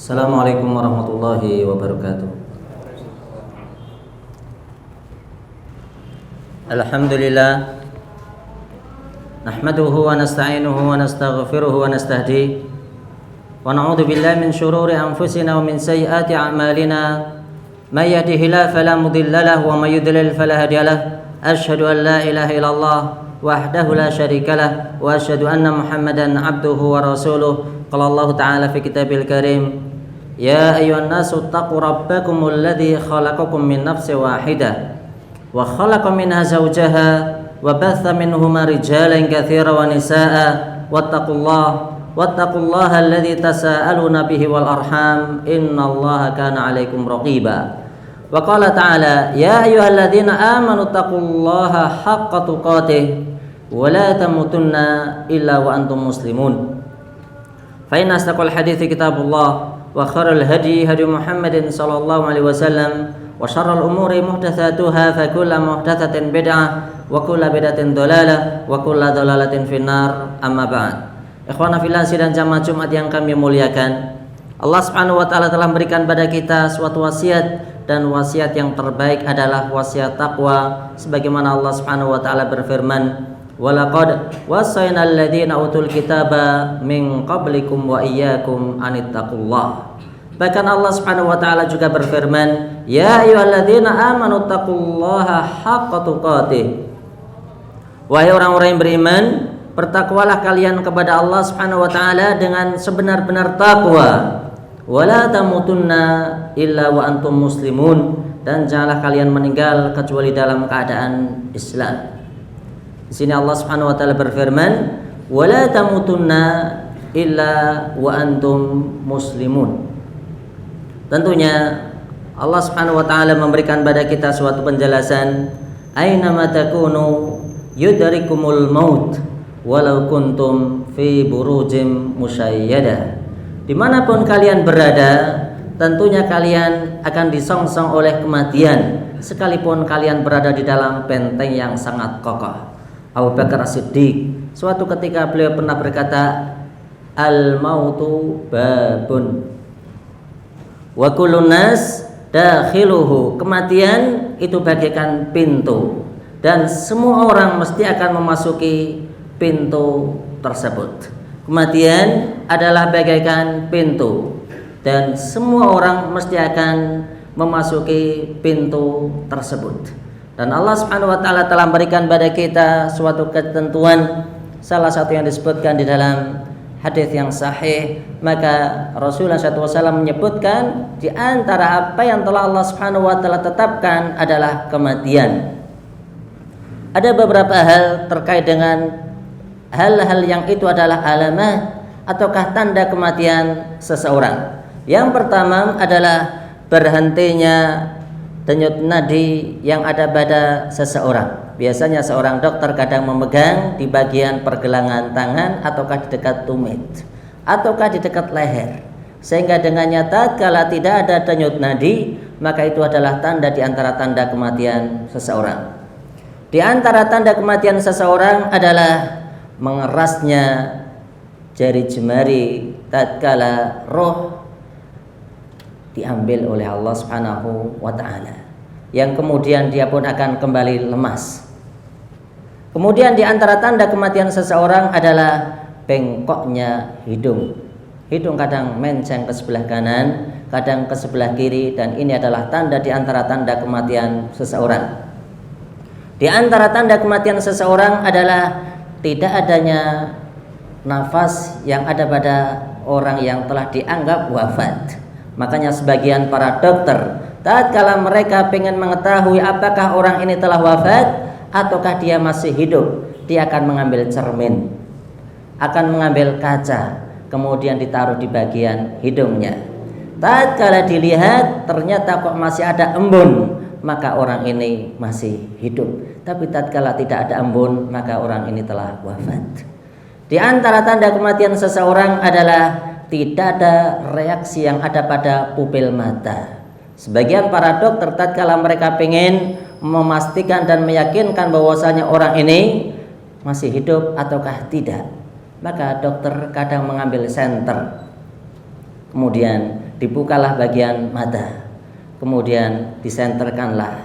Assalamualaikum warahmatullahi wabarakatuh. Alhamdulillah, nahmaduhu wa nasta'inuhu wa nastaghfiruhu wa nastahdihi wa na'udzu billahi min shururi anfusina wa min sayyiati a'malina. May yahdihillahu fala mudilla lahu wa may yudlil fala hadiya lahu. Asyhadu an la ilaha illallah wahdahu la syarika lah wa asyhadu anna Muhammadan abduhu wa rasuluh. Qala Allah ta'ala fi kitabil karim, ya ayyuhan nasu taqu rabbakumul ladzi khalaqakum min nafsin wahidah wa khalaqa minha zawjaha wa batha minhuma rijalan katsiran wa nisaa'a wattaqullaha alladzi tasaaluna bihi wal arham innallaha kana 'alaikum raqiba. Wa qala ta'ala, ya ayyuhalladzina amanu taqullaha haqqa tuqatih wa la tamutunna illa wa antum muslimun. Fa inna asdaqal hadithi kitabullah wa khairal hadi hadi Muhammadin sallallahu alaihi wasallam wa syarrul umuri muhdatsatuha fa kullu muhdatsatin bid'ah wa kullu bid'atin dhalalah wa kullu dhalalatin finnar. Amma ba'd. Ikhwana fillah sidang jamaah Jumat yang kami muliakan, Allah Subhanahu wa taala telah memberikan pada kita suatu wasiat, dan wasiat yang terbaik adalah wasiat takwa, sebagaimana Allah Subhanahu wa taala berfirman, walaqad wasaynal ladzina utul kitaba min qablikum wa iyyakum anittaqullah. Bahkan Allah Subhanahu wa taala juga berfirman, ya ayyuhalladzina amanu taqullaha haqqa tuqatih. Wahai orang-orang yang beriman, bertakwalah kalian kepada Allah Subhanahu wa taala dengan sebenar-benar takwa. Wala tamutunna illa wa antum muslimun, dan janganlah kalian meninggal kecuali dalam keadaan Islam. Di sini Allah Subhanahu wa taala berfirman, wala tamutunna illa wa antum muslimun. Tentunya Allah Subhanahu wa taala memberikan pada kita suatu penjelasan, aina ma takunu yudrikumul maut walau kuntum fi burujim musyayyadah. Dimanapun kalian berada, tentunya kalian akan disongsong oleh kematian, sekalipun kalian berada di dalam benteng yang sangat kokoh. Abu Bakar As-Siddiq suatu ketika beliau pernah berkata, al-mautu babun wa kullun nas dakhiluhu. Kematian itu bagaikan pintu, dan semua orang mesti akan memasuki pintu tersebut. Kematian adalah bagaikan pintu, dan semua orang mesti akan memasuki pintu tersebut. Dan Allah Subhanahu wa taala telah memberikan pada kita suatu ketentuan, salah satu yang disebutkan di dalam hadis yang sahih. Maka Rasulullah SAW menyebutkan di antara apa yang telah Allah Subhanahu wa taala tetapkan adalah kematian. Ada beberapa hal terkait dengan hal-hal yang itu adalah alamah ataukah tanda kematian seseorang. Yang pertama adalah berhentinya denyut nadi yang ada pada seseorang. Biasanya seorang dokter kadang memegang di bagian pergelangan tangan ataukah di dekat tumit ataukah di dekat leher, sehingga dengan nyata kalau tidak ada denyut nadi, maka itu adalah tanda di antara tanda kematian seseorang. Di antara tanda kematian seseorang adalah mengerasnya jari jemari tatkala roh diambil oleh Allah Subhanahu wa taala, yang kemudian dia pun akan kembali lemas. Kemudian di antara tanda kematian seseorang adalah bengkoknya hidung. Hidung kadang menceng ke sebelah kanan, kadang ke sebelah kiri, dan ini adalah tanda di antara tanda kematian seseorang. Di antara tanda kematian seseorang adalah tidak adanya nafas yang ada pada orang yang telah dianggap wafat. Makanya sebagian para dokter, tatkala mereka ingin mengetahui apakah orang ini telah wafat ataukah dia masih hidup, dia akan mengambil cermin, akan mengambil kaca, kemudian ditaruh di bagian hidungnya. Tatkala dilihat ternyata kok masih ada embun, maka orang ini masih hidup. Tapi tatkala tidak ada embun, maka orang ini telah wafat. Di antara tanda kematian seseorang adalah tidak ada reaksi yang ada pada pupil mata. Sebagian para dokter tatkala mereka ingin memastikan dan meyakinkan bahwasanya orang ini masih hidup ataukah tidak, maka dokter kadang mengambil senter, kemudian dibukalah bagian mata, kemudian disenterkanlah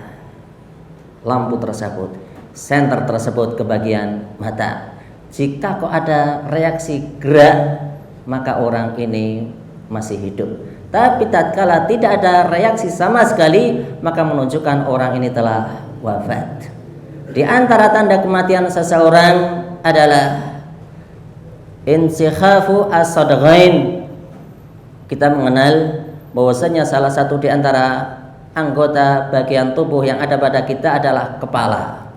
lampu tersebut, senter tersebut ke bagian mata. Jika kok ada reaksi gerak, maka orang ini masih hidup. Tapi tatkala tidak ada reaksi sama sekali, maka menunjukkan orang ini telah wafat. Di antara tanda kematian seseorang adalah insikhafu as-sadghain. Kita mengenal bahwasanya salah satu di antara anggota bagian tubuh yang ada pada kita adalah kepala.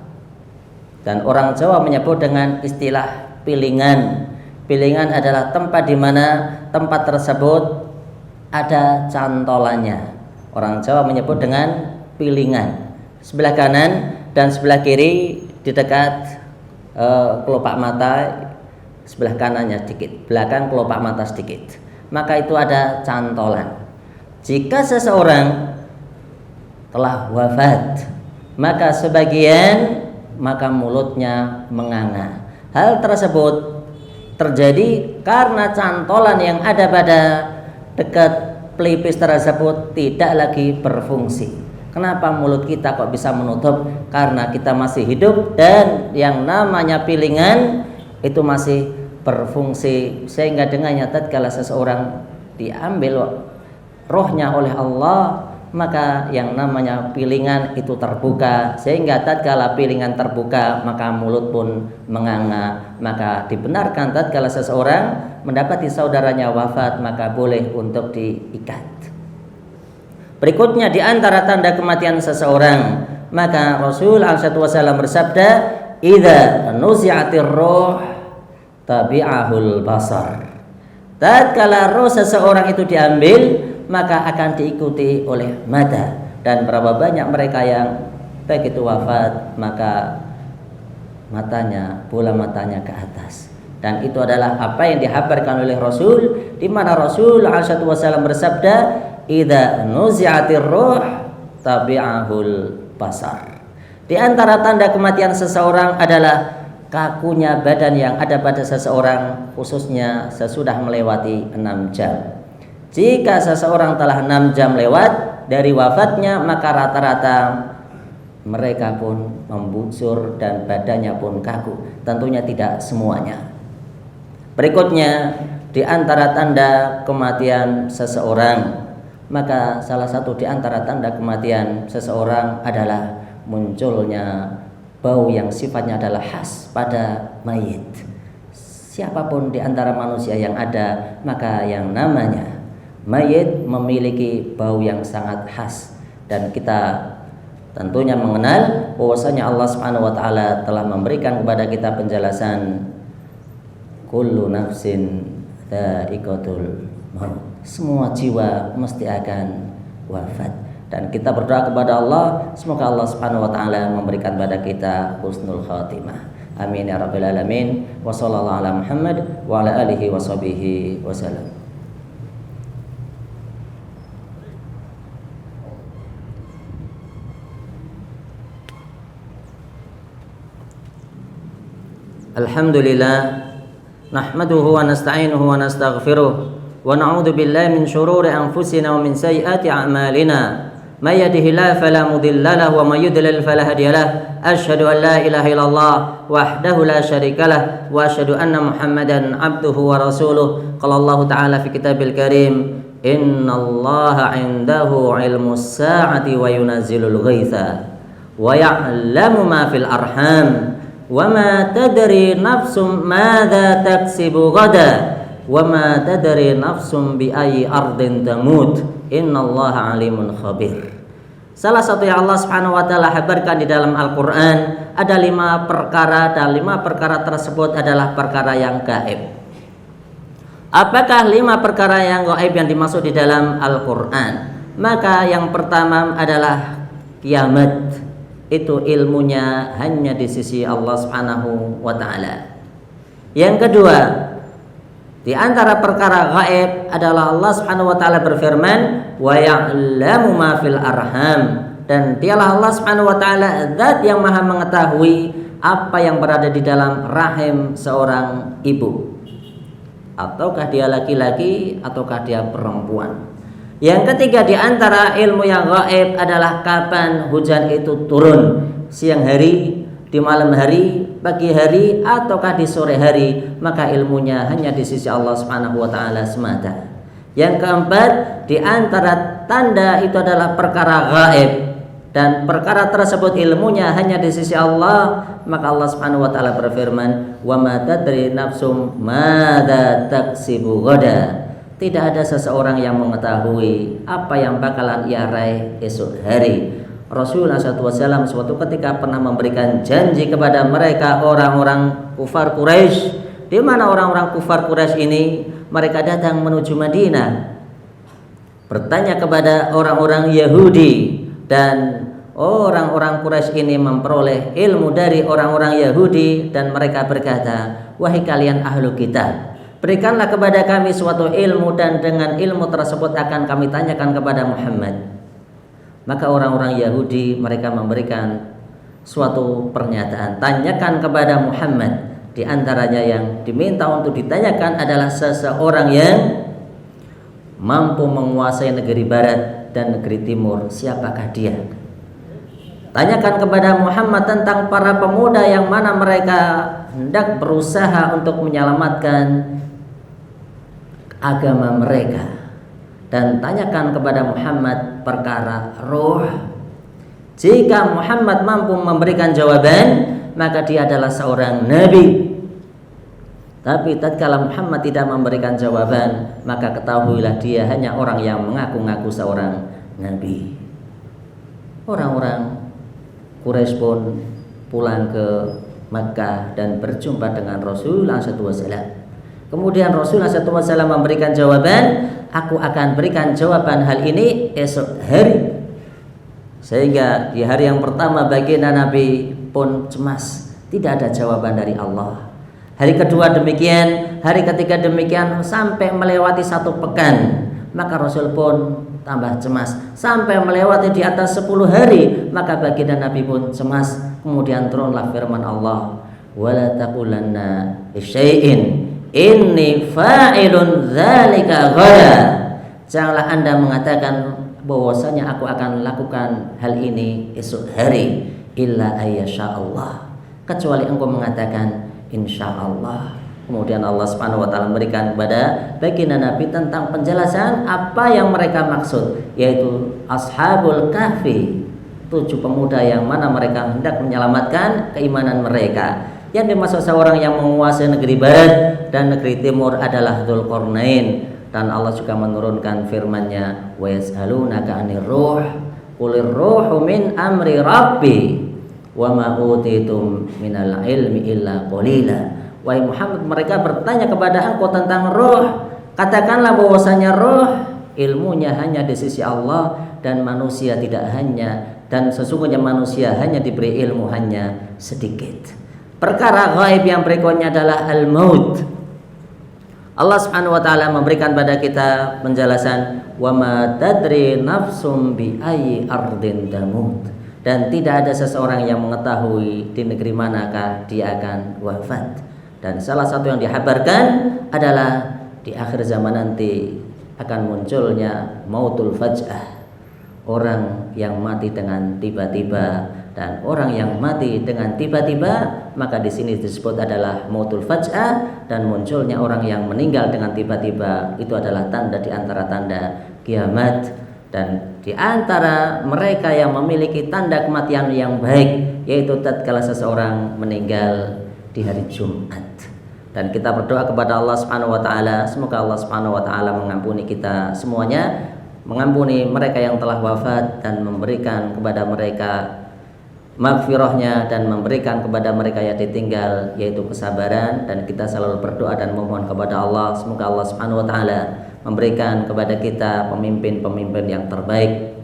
Dan orang Jawa menyebut dengan istilah pilingan. Pilingan adalah tempat di mana tempat tersebut ada cantolannya. Orang Jawa menyebut dengan pilingan. Sebelah kanan dan sebelah kiri di dekat kelopak mata, sebelah kanannya sedikit, belakang kelopak mata sedikit. Maka itu ada cantolan. Jika seseorang telah wafat, maka maka mulutnya menganga. Hal tersebut terjadi karena cantolan yang ada pada dekat pelipis tersebut tidak lagi berfungsi. Kenapa mulut kita kok bisa menutup? Karena kita masih hidup dan yang namanya pilingan itu masih berfungsi, sehingga dengannya tatkala seseorang diambil rohnya oleh Allah, maka yang namanya pilingan itu terbuka, sehingga tatkala pilingan terbuka maka mulut pun menganga. Maka dibenarkan tatkala seseorang mendapati saudaranya wafat, maka boleh untuk diikat. Berikutnya di antara tanda kematian seseorang, maka Rasul SAW bersabda, "Idza nuzi'atir ruh tabi'ahul basar." Tatkala roh seseorang itu diambil, maka akan diikuti oleh mata. Dan berapa banyak mereka yang begitu wafat, maka bola matanya ke atas. Dan itu adalah apa yang dihabarkan oleh Rasul, di mana Rasul SAW bersabda, "Idza nuzi'atir ruh tabi'ahul basar." Di antara tanda kematian seseorang adalah kakunya badan yang ada pada seseorang, khususnya sesudah melewati 6 jam. Jika seseorang telah 6 jam lewat dari wafatnya, maka rata-rata mereka pun membusur dan badannya pun kaku. Tentunya tidak semuanya. Berikutnya di antara tanda kematian seseorang, maka salah satu di antara tanda kematian seseorang adalah munculnya bau yang sifatnya adalah khas pada mayit. Siapapun di antara manusia yang ada, maka yang namanya mayit memiliki bau yang sangat khas. Dan kita tentunya mengenal bahwasanya Allah Subhanahu wa taala telah memberikan kepada kita penjelasan, kullu nafsin dha'iqatul maut. Semua jiwa mesti akan wafat. Dan kita berdoa kepada Allah, semoga Allah Subhanahu wa taala memberikan pada kita husnul khatimah. Amin ya rabbal alamin. Wa sallallahu ala Muhammad wa ala alihi wa sahbihi wasallam. Alhamdulillah, nahmaduhu wa nasta'inuhu wa nastaghfiruh wa na'udzu billahi min shururi anfusina wa min sayyiati a'malina. May yahdihillahu fala mudilla lahu wa may yudlil fala hadiya lahu. Asyhadu an la ilaha illallah wahdahu la syarika lahu wa asyhadu anna Muhammadan abduhu wa rasuluh. Qala Allah ta'ala fi kitabil karim, innallaha 'indahu 'ilmus sa'ati wa yunazzilul ghaitsa wa ya'lamu ma fil arham wa ma tadri nafsum madza taksibu ghadan wa ma tadri nafsum bi ayyi ardin tamut innallaha alimun khabir. Salah satu yang Allah Subhanahu wa taala habarkan di dalam Al-Qur'an, ada 5 perkara, dan 5 perkara tersebut adalah perkara yang gaib. Apakah 5 perkara yang gaib yang dimaksud di dalam Al-Qur'an? Maka yang pertama adalah kiamat. Itu ilmunya hanya di sisi Allah Subhanahu wa taala. Yang kedua, di antara perkara gaib adalah Allah Subhanahu wa taala berfirman, wa ya'lamu ma fil arham, dan dialah Allah Subhanahu wa taala zat yang maha mengetahui apa yang berada di dalam rahim seorang ibu, ataukah dia laki-laki ataukah dia perempuan. Yang ketiga di antara ilmu yang gaib adalah kapan hujan itu turun, siang hari, di malam hari, pagi hari, ataukah di sore hari, maka ilmunya hanya di sisi Allah Subhanahu wa taala semata. Yang keempat di antara tanda itu adalah perkara gaib dan perkara tersebut ilmunya hanya di sisi Allah, maka Allah Subhanahu wa taala berfirman, "Wa ma tadri nafsum madza taksibu ghadan." Tidak ada seseorang yang mengetahui apa yang bakalan ia raih esok hari. Rasulullah SAW suatu ketika pernah memberikan janji kepada mereka orang-orang kufar Quraisy, di mana orang-orang kufar Quraisy ini mereka datang menuju Madinah, bertanya kepada orang-orang Yahudi, dan orang-orang Quraisy ini memperoleh ilmu dari orang-orang Yahudi, dan mereka berkata, "Wahai kalian ahlu kitab, berikanlah kepada kami suatu ilmu, dan dengan ilmu tersebut akan kami tanyakan kepada Muhammad." Maka orang-orang Yahudi mereka memberikan suatu pernyataan, tanyakan kepada Muhammad. Di antaranya yang diminta untuk ditanyakan adalah seseorang yang mampu menguasai negeri barat dan negeri timur. Siapakah dia? Tanyakan kepada Muhammad tentang para pemuda yang mana mereka hendak berusaha untuk menyelamatkan agama mereka. Dan tanyakan kepada Muhammad perkara roh. Jika Muhammad mampu memberikan jawaban, maka dia adalah seorang nabi. Tapi tatkala Muhammad tidak memberikan jawaban, maka ketahuilah dia hanya orang yang mengaku-ngaku seorang nabi. Orang-orang Quraisy pun pulang ke Makkah dan berjumpa dengan Rasulullah SAW. Kemudian Rasulullah SAW memberikan jawaban, "Aku akan berikan jawaban hal ini esok hari." Sehingga di hari yang pertama baginda Nabi pun cemas, tidak ada jawaban dari Allah. Hari kedua demikian, hari ketiga demikian, sampai melewati 1 pekan, maka Rasul pun tambah cemas. Sampai melewati di atas 10 hari, maka baginda Nabi pun cemas. Kemudian turunlah firman Allah, "Wala taqulanna lisyai'in inni fa'ilun dzalika ghada." Janganlah Anda mengatakan bahwasanya aku akan lakukan hal ini esok hari, illa ayyasha Allah, kecuali engkau mengatakan insyaallah. Kemudian Allah Subhanahu wa taala memberikan kepada baginda Nabi tentang penjelasan apa yang mereka maksud, yaitu Ashabul Kahfi, 7 pemuda yang mana mereka hendak menyelamatkan keimanan mereka. Yang dimaksud seorang yang menguasai negeri barat dan negeri timur adalah Dzulqarnain. Dan Allah juga menurunkan firman-Nya, "Wa yas'alunaka 'anir ruh, qulir ruhu min amri rabbi, wa ma utitum minal ilmi illa qalila." Wahai Muhammad, mereka bertanya kepada engkau tentang roh, katakanlah bahwasanya roh ilmunya hanya di sisi Allah, dan manusia tidak hanya, dan sesungguhnya manusia hanya diberi ilmu hanya sedikit. Perkara gaib yang berikutnya adalah al-maut. Allah Subhanahu wa taala memberikan pada kita penjelasan, "Wa ma tadri nafsum bi ayyi ardin tamut." Dan tidak ada seseorang yang mengetahui di negeri manakah dia akan wafat. Dan salah satu yang dihabarkan adalah di akhir zaman nanti akan munculnya mautul faj'ah, orang yang mati dengan tiba-tiba. Dan orang yang mati dengan tiba-tiba, maka di sini disebut adalah mautul faj'ah, dan munculnya orang yang meninggal dengan tiba-tiba itu adalah tanda di antara tanda kiamat. Dan di antara mereka yang memiliki tanda kematian yang baik, yaitu tatkala seseorang meninggal di hari Jumat. Dan kita berdoa kepada Allah Subhanahu wa taala, semoga Allah Subhanahu wa taala mengampuni kita semuanya, mengampuni mereka yang telah wafat, dan memberikan kepada mereka maghfirahnya, dan memberikan kepada mereka yang ditinggal yaitu kesabaran. Dan kita selalu berdoa dan memohon kepada Allah, semoga Allah Subhanahu wa taala memberikan kepada kita pemimpin-pemimpin yang terbaik,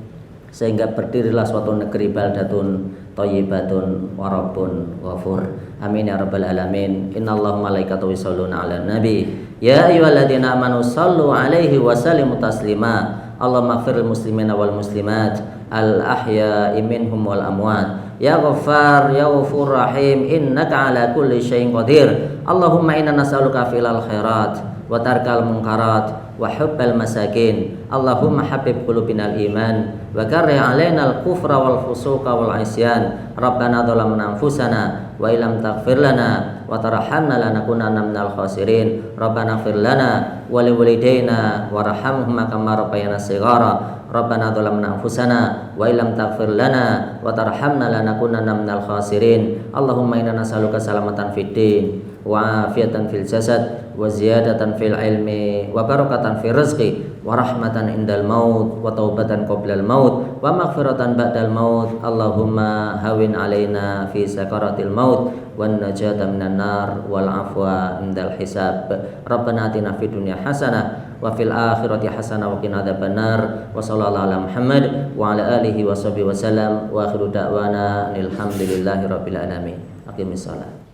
sehingga berdirilah suatu negeri baldatun thayyibatun wa rabbun ghafur. Amin ya rabbal alamin. Innallaha malaikatahu yusholluna 'alan nabi ya ayyuhalladzina amanu shallu 'alaihi wa sallimu taslima. Allahumma ighfirlil muslimina wal muslimat al ahya'i minhum wal amwat. Ya Ghaffar ya Ghafur Rahim, innaka ala kulli syai'in qadir. Allahumma inna nas'aluka filal khairat wa tarkal munkarat wa hubbal masakin. Allahumma habib qulubina al-iman wa karrih alaina al-kufra wal fusuqa wal isyan. Rabbana dhalamna anfusana wa illam taghfir lana wa tarhamna lanakunanna minal khasirin. Rabbana ighfir lana wa liwalidayna warhamhuma kama rabbayana shighara. Rabbana dhalamna anfusana wa illam taghfir lana wa tarhamna lanakunanna minal khasirin. Allahumma inna nas'aluka salamatan fid din wa afiatan fil jasad wa ziyadatan fil ilmi wa barakatan fil rizqi wa rahmatan indal maut wa taubatan qoblal maut wa maghfiratan ba'dal maut. Allahumma hawin alaina fi sakaratil maut wan najata minan nar wal afwa indal hisab. Rabbana atina fid dunya hasanah wa fil akhirati hasanah wa qina adzabannar. Wa sallallahu ala Muhammad wa ala alihi wa sahbihi wa sallam wa akhiru da'wana alhamdulillahi rabbil alamin. Aqimissalah.